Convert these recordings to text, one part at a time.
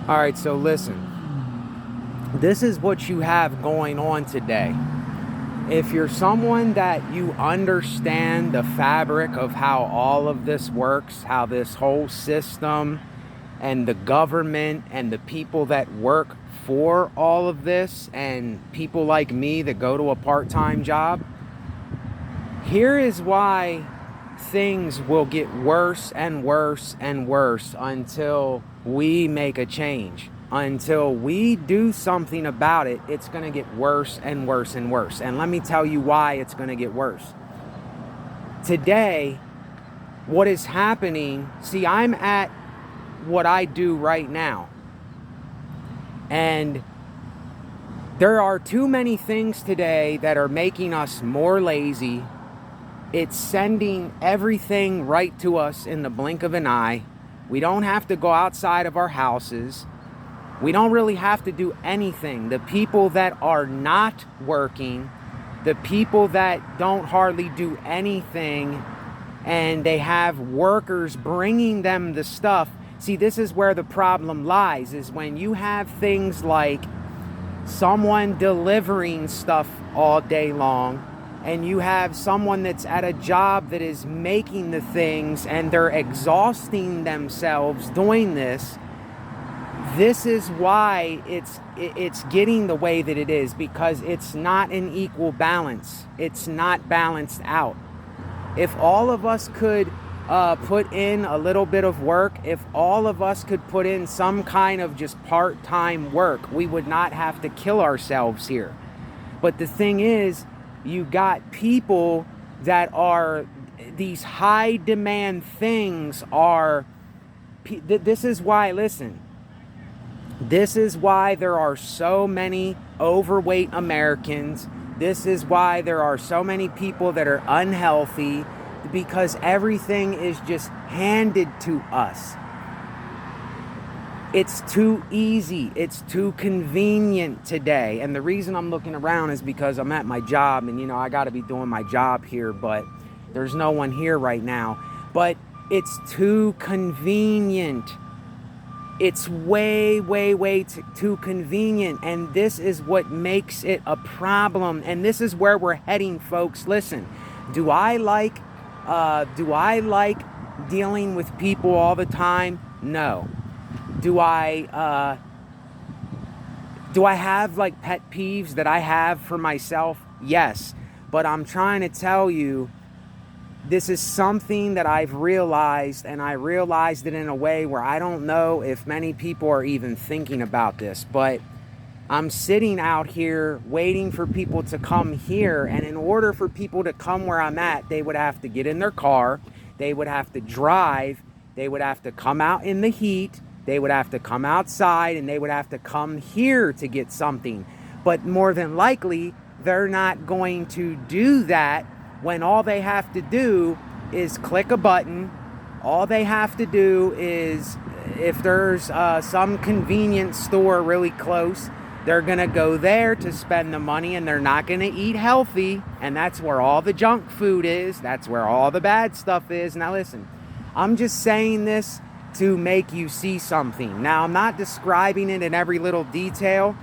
All right, so listen. This is what you have going on today. If you're someone that you understand the fabric of how all of this works, how this whole system and the government and the people that work for all of this and people like me that go to a part-time job, here is why things will get worse and worse and worse until we make a change. Until we do something about it, it's going to get worse and worse and worse. And let me tell you why it's going to get worse. Today, what is happening, see, I'm at what I do right now. And there are too many things today that are making us more lazy. It's sending everything right to us in the blink of an eye. We don't have to go outside of our houses. We don't really have to do anything. The people that are not working, the people that don't hardly do anything, and they have workers bringing them the stuff. See, this is where the problem lies, is when you have things like someone delivering stuff all day long, and you have someone that's at a job that is making the things, and they're exhausting themselves doing this. This is why it's getting the way that it is, because it's not an equal balance. It's not balanced out. If all of us could put in a little bit of work, if all of us could put in some kind of just part-time work, we would not have to kill ourselves here. But the thing is, you got people that are, these high demand things are, this is why, listen, this is why there are so many overweight Americans. This is why there are so many people that are unhealthy, because everything is just handed to us. It's too easy. It's too convenient today. And the reason I'm looking around is because I'm at my job and, I got to be doing my job here, but there's no one here right now. But it's too convenient. It's way, way, way too convenient. And this is what makes it a problem. And this is where we're heading, folks. Listen, do I like dealing with people all the time? No. Do I have like pet peeves that I have for myself? Yes. But I'm trying to tell you, this is something that I've realized, and I realized it in a way where I don't know if many people are even thinking about this, but I'm sitting out here waiting for people to come here, and in order for people to come where I'm at, they would have to get in their car, they would have to drive, they would have to come out in the heat, they would have to come outside, and they would have to come here to get something. But more than likely, they're not going to do that when all they have to do is click a button. All they have to do is, if there's some convenience store really close, they're going to go there to spend the money, and they're not going to eat healthy. And that's where all the junk food is. That's where all the bad stuff is. Now listen, I'm just saying this to make you see something. Now, I'm not describing it in every little detail,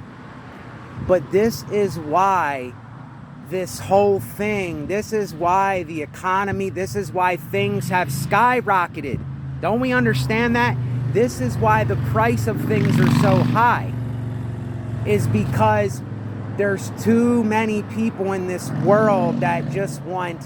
but this is why this whole thing, this is why the economy, this is why things have skyrocketed. Don't we understand that? This is why the price of things are so high, is because there's too many people in this world that just want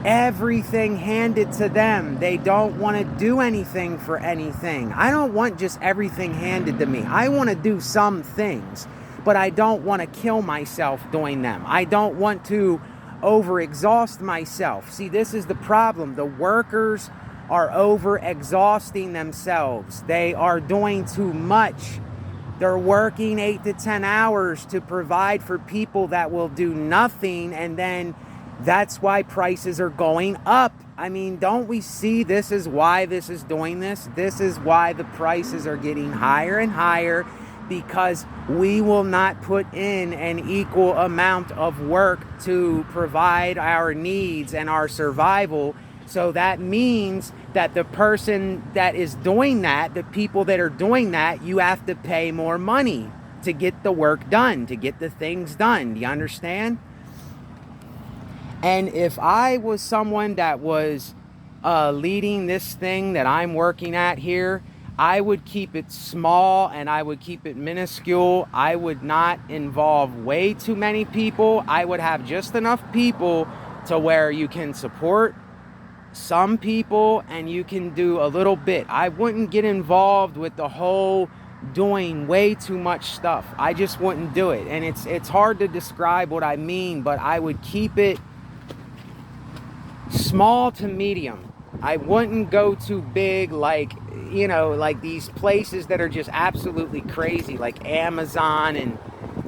everything handed to them. They don't want to do anything for anything. I don't want just everything handed to me. I want to do some things, but I don't want to kill myself doing them. I don't want to overexhaust myself. See, this is the problem. The workers are overexhausting themselves. They are doing too much. They're working 8 to 10 hours to provide for people that will do nothing, and then that's why prices are going up. I mean, don't we see this is why this is doing this? This is why the prices are getting higher and higher, because we will not put in an equal amount of work to provide our needs and our survival. So that means that the person that is doing that, the people that are doing that, you have to pay more money to get the work done, to get the things done. Do you understand? And if I was someone that was leading this thing that I'm working at here, I would keep it small and I would keep it minuscule. I would not involve way too many people. I would have just enough people to where you can support some people and you can do a little bit. I wouldn't get involved with the whole doing way too much stuff. I just wouldn't do it. And it's hard to describe what I mean, but I would keep it small to medium. I wouldn't go too big, like, you know, like these places that are just absolutely crazy, like Amazon and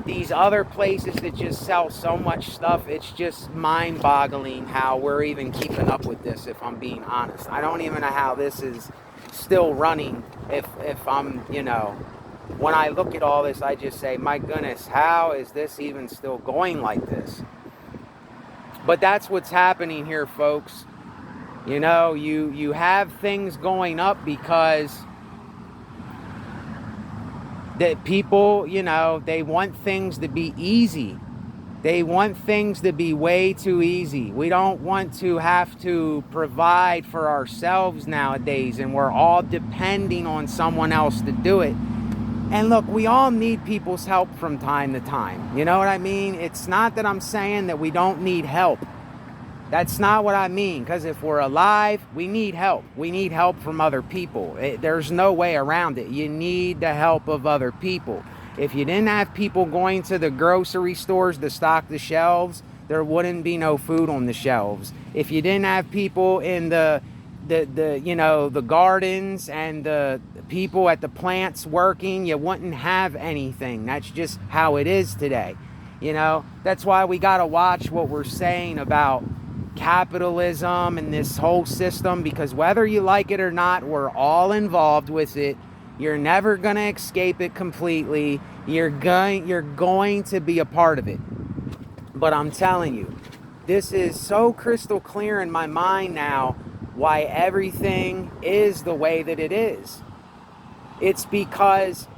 these other places that just sell so much stuff. It's just mind-boggling how we're even keeping up with this, if I'm being honest. I don't even know how this is still running. If I'm, you know, when I look at all this, I just say, my goodness, how is this even still going like this? But that's what's happening here, folks. You know, you have things going up because that people, you know, they want things to be easy. They want things to be way too easy. We don't want to have to provide for ourselves nowadays, and we're all depending on someone else to do it. And look, we all need people's help from time to time. You know what I mean? It's not that I'm saying that we don't need help. That's not what I mean, because if we're alive, we need help. We need help from other people. There's no way around it. You need the help of other people. If you didn't have people going to the grocery stores to stock the shelves, there wouldn't be no food on the shelves. If you didn't have people in the you know, the gardens and the people at the plants working, you wouldn't have anything. That's just how it is today. You know, that's why we got to watch what we're saying about capitalism and this whole system, because whether you like it or not, we're all involved with it. You're never going to escape it completely. You're going to be a part of it. But I'm telling you, this is so crystal clear in my mind now why everything is the way that it is. It's because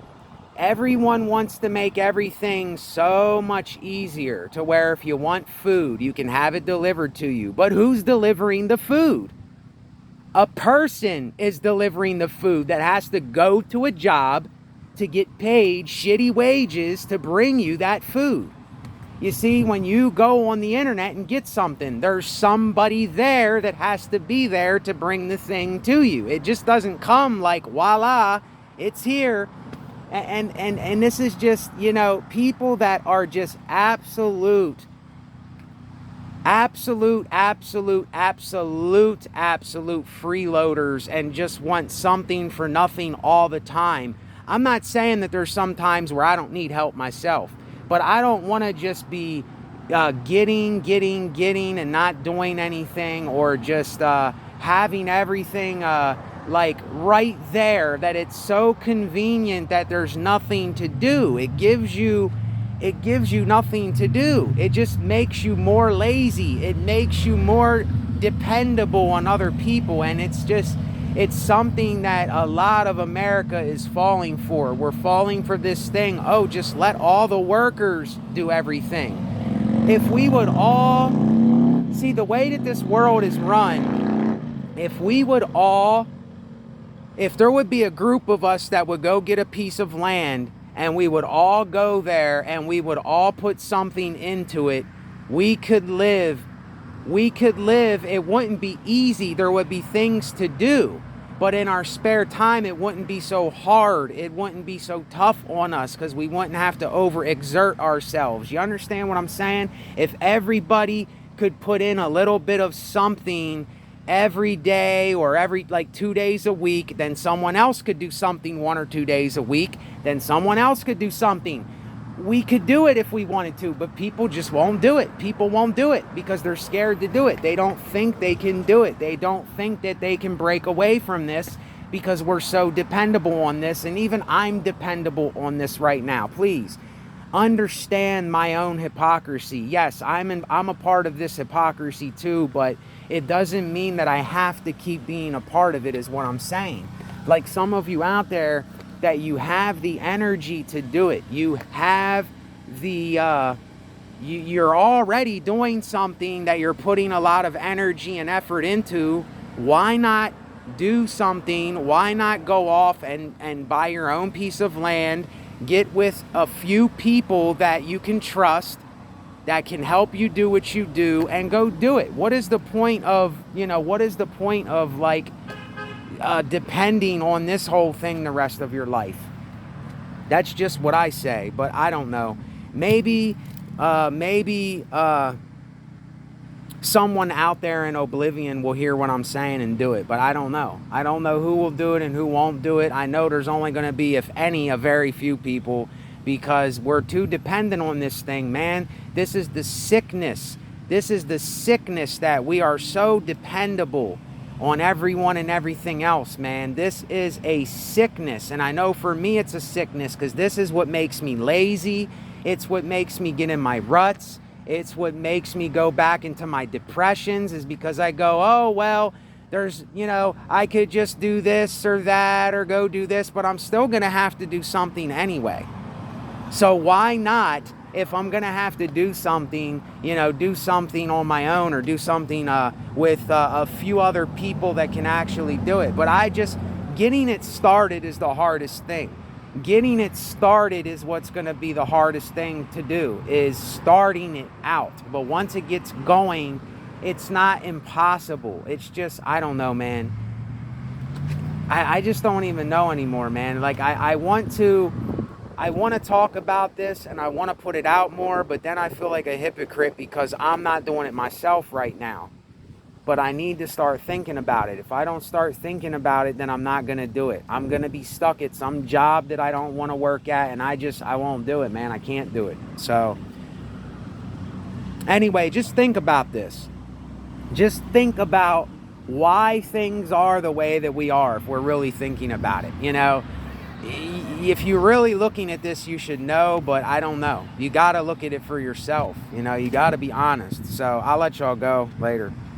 everyone wants to make everything so much easier to where if you want food, you can have it delivered to you. But who's delivering the food? A person is delivering the food that has to go to a job to get paid shitty wages to bring you that food. You see, when you go on the internet and get something, there's somebody there that has to be there to bring the thing to you. It just doesn't come like, voila, it's here. And this is just, you know, people that are just absolute freeloaders and just want something for nothing all the time. I'm not saying that there's some times where I don't need help myself, but I don't want to just be getting and not doing anything, or just having everything like right there, that it's so convenient that there's nothing to do. It gives you nothing to do. It just makes you more lazy. It makes you more dependable on other people, and it's something that a lot of America is falling for. We're falling for this thing, oh, just let all the workers do everything. If we would all see the way that this world is run, if there would be a group of us that would go get a piece of land and we would all go there and we would all put something into it, we could live. It wouldn't be easy. There would be things to do. But in our spare time, it wouldn't be so hard. It wouldn't be so tough on us because we wouldn't have to overexert ourselves. You understand what I'm saying? If everybody could put in a little bit of something every day or every 2 days a week, then someone else could do something 1 or 2 days a week, then someone else could do something. We could do it if we wanted to, but people just won't do it. People won't do it because they're scared to do it. They don't think they can do it. They don't think that they can break away from this because we're so dependable on this. And even I'm dependable on this right now. Please, understand my own hypocrisy. Yes, I'm a part of this hypocrisy too, but it doesn't mean that I have to keep being a part of it, is what I'm saying. Like some of you out there, that you have the energy to do it. You have the you're already doing something that you're putting a lot of energy and effort into. Why not do something? Why not go off and buy your own piece of land, get with a few people that you can trust, that can help you do what you do, and go do it? What is the point of, like depending on this whole thing the rest of your life? That's just what I say, but I don't know. Maybe someone out there in oblivion will hear what I'm saying and do it, but I don't know. I don't know who will do it and who won't do it. I know there's only going to be, if any, a very few people, because we're too dependent on this thing, man. This is the sickness. This is the sickness, that we are so dependable on everyone and everything else, man. This is a sickness, and I know for me it's a sickness, because this is what makes me lazy. It's what makes me get in my ruts. It's what makes me go back into my depressions, is because I go, oh, well, there's, I could just do this or that or go do this, but I'm still going to have to do something anyway. So why not, if I'm going to have to do something, do something on my own, or do something with a few other people that can actually do it. But getting it started is the hardest thing. Getting it started is what's going to be the hardest thing to do, is starting it out. But once it gets going, it's not impossible. It's just, I don't know, man. I just don't even know anymore, man. Like, I want to talk about this, and I want to put it out more, but then I feel like a hypocrite because I'm not doing it myself right now. But I need to start thinking about it. If I don't start thinking about it, then I'm not going to do it. I'm going to be stuck at some job that I don't want to work at, and I won't do it, man. I can't do it. So anyway, just think about this. Just think about why things are the way that we are, if we're really thinking about it. If you're really looking at this, you should know, but I don't know. You got to look at it for yourself. You got to be honest. So I'll let y'all go later.